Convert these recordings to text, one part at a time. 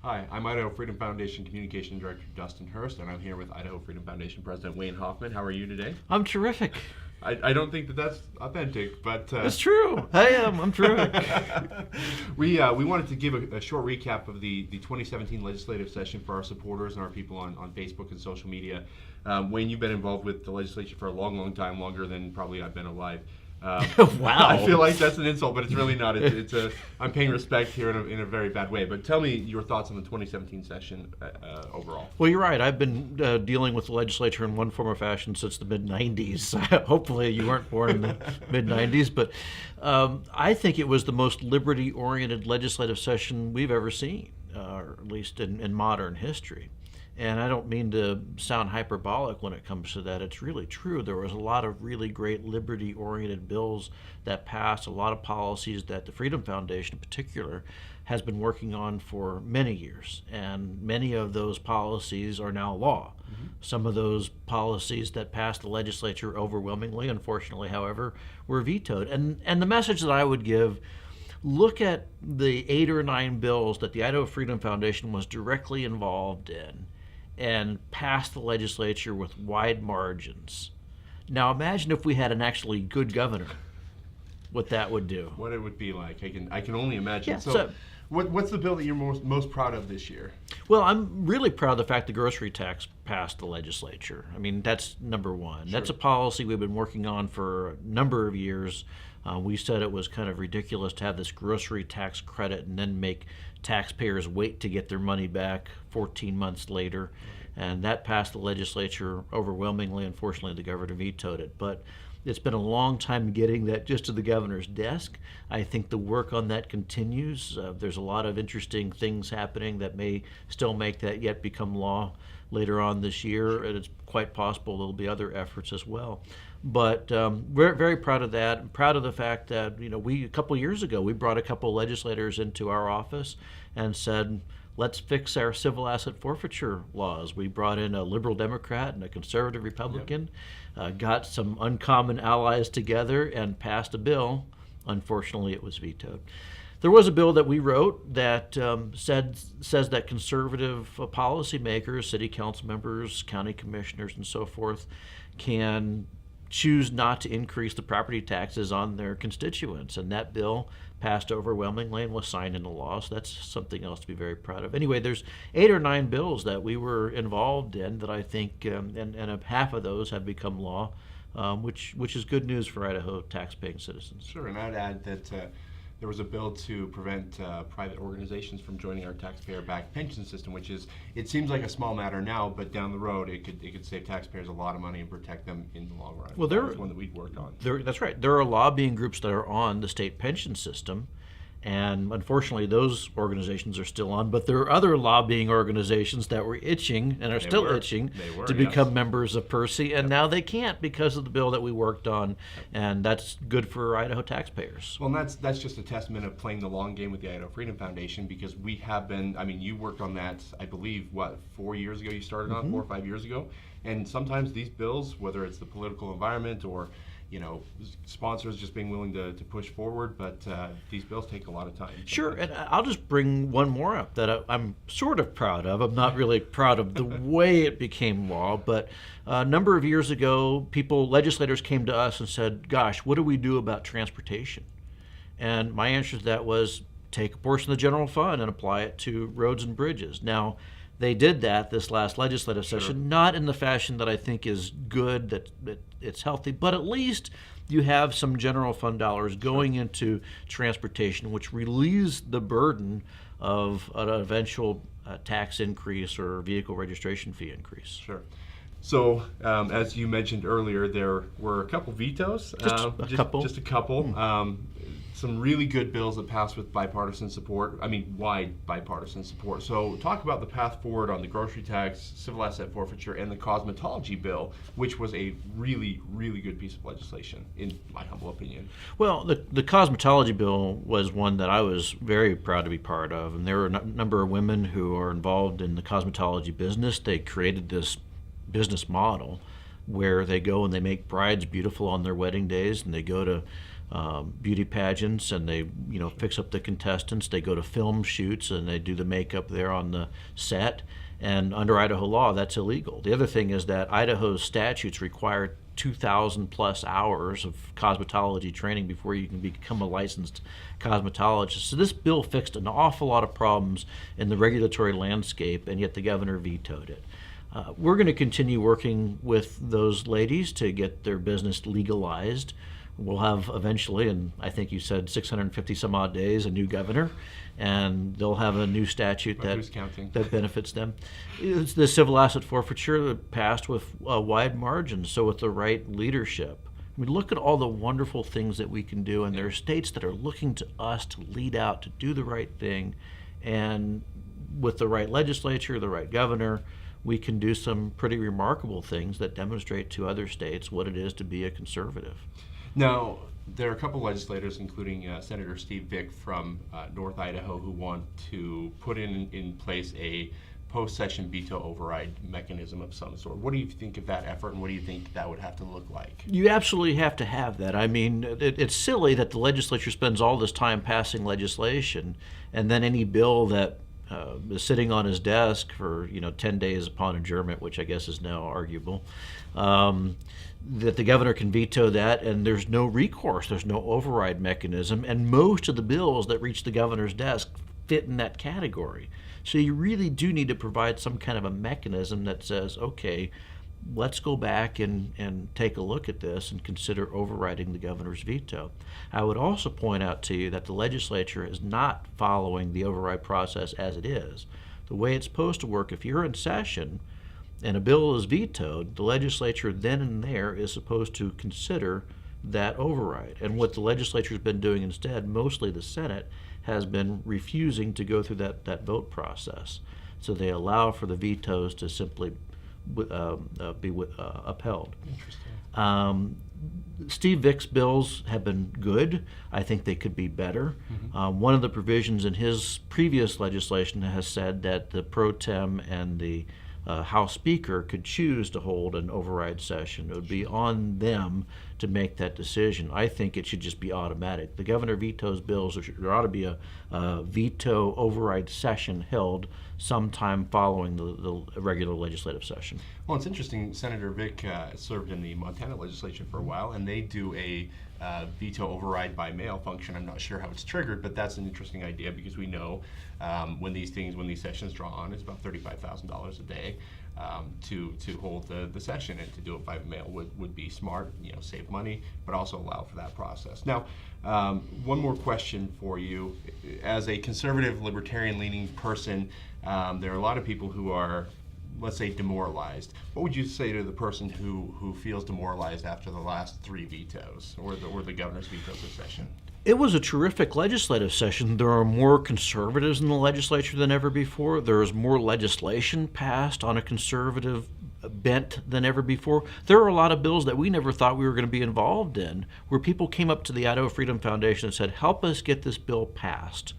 Hi, I'm Idaho Freedom Foundation Communication Director Dustin Hurst, and I'm here with Idaho Freedom Foundation President Wayne Hoffman. How are you today? I'm terrific. I don't think that that's authentic, but It's true. I am. I'm terrific. we wanted to give a short recap of the 2017 legislative session for our supporters and our people on Facebook and social media. Wayne, you've been involved with the legislature for a long, long time, longer than probably I've been alive. Wow. I feel like that's an insult, but it's really not. I'm paying respect here in a very bad way. But tell me your thoughts on the 2017 session overall. Well, you're right. I've been dealing with the legislature in one form or fashion since the mid-'90s. Hopefully you weren't born in the mid-'90s, but I think it was the most liberty-oriented legislative session we've ever seen, or at least in modern history. And I don't mean to sound hyperbolic when it comes to that. It's really true. There was a lot of really great liberty-oriented bills that passed, a lot of policies that the Freedom Foundation in particular has been working on for many years. And many of those policies are now law. Mm-hmm. Some of those policies that passed the legislature overwhelmingly, unfortunately, however, were vetoed. And the message that I would give, look at the 8 or 9 bills that the Idaho Freedom Foundation was directly involved in and passed the legislature with wide margins. Now imagine if we had an actually good governor, what that would do. What it would be like. I can only imagine. Yeah, so what's the bill that you're most proud of this year? Well, I'm really proud of the fact the grocery tax passed the legislature. I mean, that's number one. Sure. That's a policy we've been working on for a number of years. We said it was kind of ridiculous to have this grocery tax credit and then make taxpayers wait to get their money back 14 months later. And that passed the legislature overwhelmingly. Unfortunately, the governor vetoed it. But it's been a long time getting that just to the governor's desk. I think the work on that continues. There's a lot of interesting things happening that may still make that yet become law later on this year, and it's quite possible there'll be other efforts as well. But we're very proud of that. I'm proud of the fact that a couple of years ago we brought a couple of legislators into our office and said, let's fix our civil asset forfeiture laws. We brought in a liberal Democrat and a conservative Republican, got some uncommon allies together and passed a bill. Unfortunately, it was vetoed. There was a bill that we wrote that says that conservative policymakers, city council members, county commissioners, and so forth can choose not to increase the property taxes on their constituents. And that bill passed overwhelmingly and was signed into law, so that's something else to be very proud of. Anyway, there's 8 or 9 bills that we were involved in that I think, and half of those have become law, which is good news for Idaho tax-paying citizens. Sure, and I'd add that there was a bill to prevent private organizations from joining our taxpayer-backed pension system, which it seems like a small matter now, but down the road it could save taxpayers a lot of money and protect them in the long run. Well, that was one that we'd worked on. That's right. There are lobbying groups that are on the state pension system, and unfortunately those organizations are still on, but there are other lobbying organizations that were itching and are still itching to become members of PERSI, and now they can't because of the bill that we worked on, and that's good for Idaho taxpayers. Well, and that's just a testament of playing the long game with the Idaho Freedom Foundation, because we have been, you worked on that, I believe, 4 years ago you started on, 4 or 5 years ago, and sometimes these bills, whether it's the political environment or sponsors just being willing to push forward, but these bills take a lot of time. Sure, and I'll just bring one more up that I'm sort of proud of. I'm not really proud of the way it became law, but a number of years ago, legislators came to us and said, gosh, what do we do about transportation? And my answer to that was, take a portion of the general fund and apply it to roads and bridges. Now, they did that this last legislative session, not in the fashion that I think is good, that it's healthy, but at least you have some general fund dollars going into transportation, which relieves the burden of an eventual tax increase or vehicle registration fee increase. Sure. So, as you mentioned earlier, there were a couple vetoes. Just a couple. Some really good bills that passed with bipartisan support. Wide bipartisan support. So talk about the path forward on the grocery tax, civil asset forfeiture, and the cosmetology bill, which was a really, really good piece of legislation, in my humble opinion. Well, the cosmetology bill was one that I was very proud to be part of, and there were a number of women who are involved in the cosmetology business. They created this business model where they go and they make brides beautiful on their wedding days, and they go to beauty pageants, and they fix up the contestants. They go to film shoots and they do the makeup there on the set. And under Idaho law, that's illegal. The other thing is that Idaho's statutes require 2,000 plus hours of cosmetology training before you can become a licensed cosmetologist. So this bill fixed an awful lot of problems in the regulatory landscape, and yet the governor vetoed it. We're going to continue working with those ladies to get their business legalized. We'll have eventually, and I think you said 650 some odd days, a new governor, and they'll have a new statute that benefits them. It's the civil asset forfeiture that passed with a wide margin, so with the right leadership. I mean, look at all the wonderful things that we can do, and there are states that are looking to us to lead out, to do the right thing, and with the right legislature, the right governor, we can do some pretty remarkable things that demonstrate to other states what it is to be a conservative. Now, there are a couple legislators, including Senator Steve Vick from North Idaho, who want to put in place a post-session veto override mechanism of some sort. What do you think of that effort, and what do you think that would have to look like? You absolutely have to have that. I mean, it's silly that the legislature spends all this time passing legislation, and then any bill that is sitting on his desk for 10 days upon adjournment, which I guess is now arguable, that the governor can veto that, and there's no recourse, there's no override mechanism, and most of the bills that reach the governor's desk fit in that category. So you really do need to provide some kind of a mechanism that says, okay, let's go back and take a look at this and consider overriding the governor's veto. I would also point out to you that the legislature is not following the override process as it is. The way it's supposed to work, if you're in session and a bill is vetoed, the legislature then and there is supposed to consider that override. And what the legislature has been doing instead, mostly the Senate, has been refusing to go through that vote process. So they allow for the vetoes to simply be upheld. Interesting. Steve Vick's bills have been good. I think they could be better. One of the provisions in his previous legislation has said that the pro tem and the House Speaker could choose to hold an override session. It would be on them to make that decision. I think it should just be automatic. The governor vetoes bills. There ought to be a veto override session held sometime following the regular legislative session. Well, it's interesting. Senator Vick served in the Montana legislature for a while, and they do a veto override by mail function. I'm not sure how it's triggered, but that's an interesting idea because we know when these sessions draw on, it's about $35,000 a day to hold the session, and to do it by mail would be smart, save money, but also allow for that process. Now, one more question for you. As a conservative, libertarian-leaning person, there are a lot of people who are, let's say, demoralized. What would you say to the person who feels demoralized after the last 3 vetoes or the governor's veto this session? It was a terrific legislative session. There are more conservatives in the legislature than ever before. There is more legislation passed on a conservative bent than ever before. There are a lot of bills that we never thought we were going to be involved in, where people came up to the Idaho Freedom Foundation and said, help us get this bill passed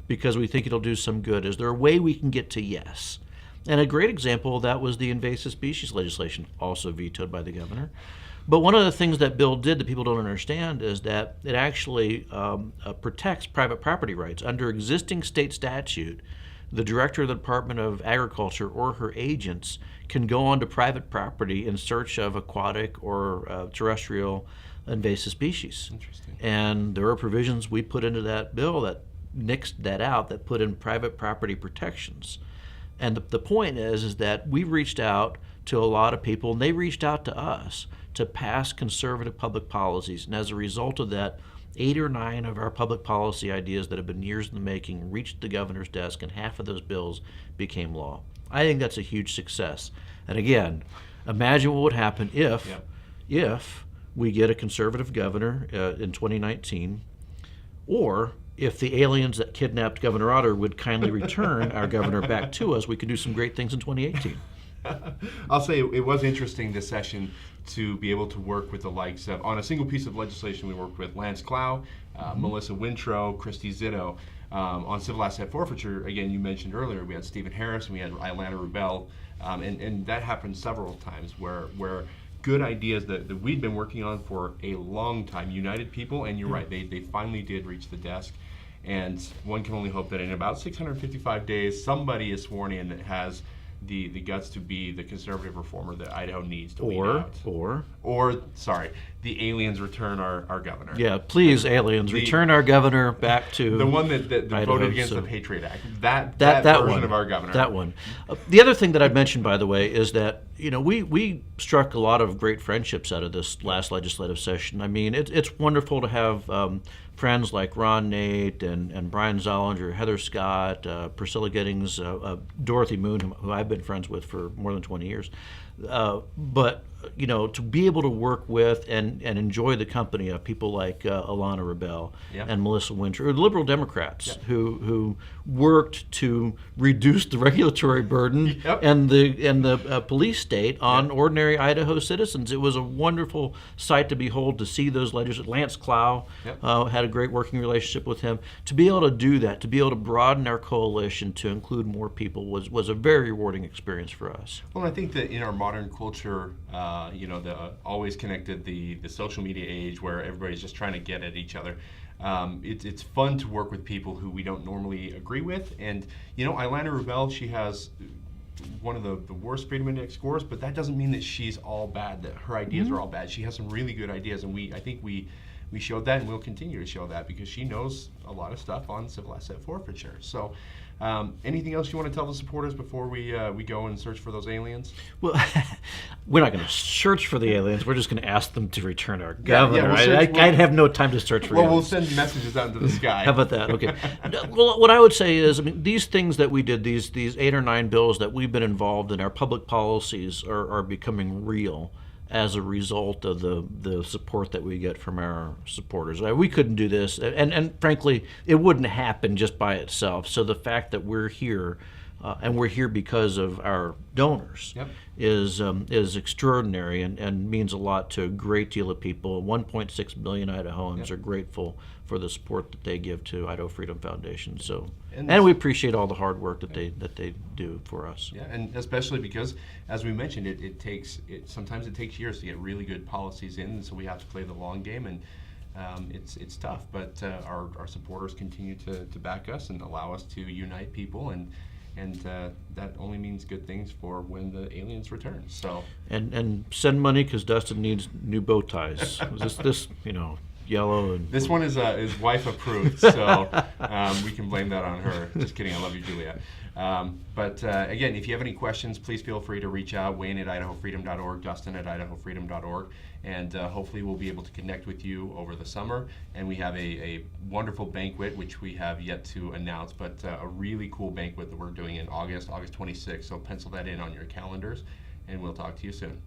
because we think it'll do some good. Is there a way we can get to yes? And a great example of that was the invasive species legislation, also vetoed by the governor. But one of the things that bill did that people don't understand is that it actually protects private property rights. Under existing state statute, the director of the Department of Agriculture or her agents can go onto private property in search of aquatic or terrestrial invasive species. Interesting. And there are provisions we put into that bill that nixed that out, that put in private property protections. And the point is that we reached out to a lot of people, and they reached out to us to pass conservative public policies. And as a result of that, 8 or 9 of our public policy ideas that have been years in the making reached the governor's desk, and half of those bills became law. I think that's a huge success. And again, imagine what would happen if we get a conservative governor in 2019, or if the aliens that kidnapped Governor Otter would kindly return our governor back to us, we could do some great things in 2018. I'll say it was interesting this session to be able to work with the likes of, on a single piece of legislation, we worked with Lance Clow, Melissa Wintrow, Christy Zitto. On civil asset forfeiture, again, you mentioned earlier, we had Stephen Harris and we had Ilana Rubel, and that happened several times where good ideas that we'd been working on for a long time united people, and you're right, they finally did reach the desk. And one can only hope that in about 655 days, somebody is sworn in that has the guts to be the conservative reformer that Idaho needs to lead out. Or, sorry, the aliens return our governor. Yeah, please, aliens, return our governor back to the one that Idaho, voted against the Patriot Act. That version one, of our governor. That one. The other thing that I'd mention, by the way, is that we struck a lot of great friendships out of this last legislative session. I mean, it's wonderful to have friends like Ron Nate and Brian Zollinger, Heather Scott, Priscilla Giddings, Dorothy Moon, who I've been friends with for more than 20 years. But to be able to work with and enjoy the company of people like Alana Rebell and Melissa Winter, or liberal Democrats who worked to reduce the regulatory burden and the police state on ordinary Idaho citizens. It was a wonderful sight to behold, to see those legislators. Lance Clow had a great working relationship with him. To be able to do that, to be able to broaden our coalition to include more people was a very rewarding experience for us. Well, I think that in our modern culture, the always connected, the social media age where everybody's just trying to get at each other. It's fun to work with people who we don't normally agree with. And, Ilana Rubel, she has one of the worst Freedom Index scores, but that doesn't mean that she's all bad, that her ideas are all bad. She has some really good ideas, and I think we showed that, and we'll continue to show that because she knows a lot of stuff on civil asset forfeiture. So anything else you want to tell the supporters before we go and search for those aliens? Well, we're not going to search for the aliens. We're just going to ask them to return our governor. I'd have no time to search for aliens. Well, we'll send messages out into the sky. How about that? Okay. Well, what I would say is, these things that we did, these 8 or 9 bills that we've been involved in, our public policies are becoming real as a result of the support that we get from our supporters. We couldn't do this, and frankly, it wouldn't happen just by itself. So the fact that we're here, and we're here because of our donors, is extraordinary and means a lot to a great deal of people. 1.6 million Idahoans are grateful for the support that they give to Idaho Freedom Foundation. So, and we appreciate all the hard work that they do for us. Yeah, and especially because, as we mentioned, sometimes it takes years to get really good policies in, and so we have to play the long game, and it's tough. But our supporters continue to back us and allow us to unite people, and that only means good things for when the aliens return. So and send money because Dustin needs new bow ties. this yellow and this one is wife approved, so we can blame that on her. Just kidding. I love you, Julia. But again, if you have any questions, please feel free to reach out. Wayne at IdahoFreedom.org, Dustin at IdahoFreedom.org, and hopefully we'll be able to connect with you over the summer. And we have a wonderful banquet, which we have yet to announce, but a really cool banquet that we're doing in August 26th. So pencil that in on your calendars, and we'll talk to you soon.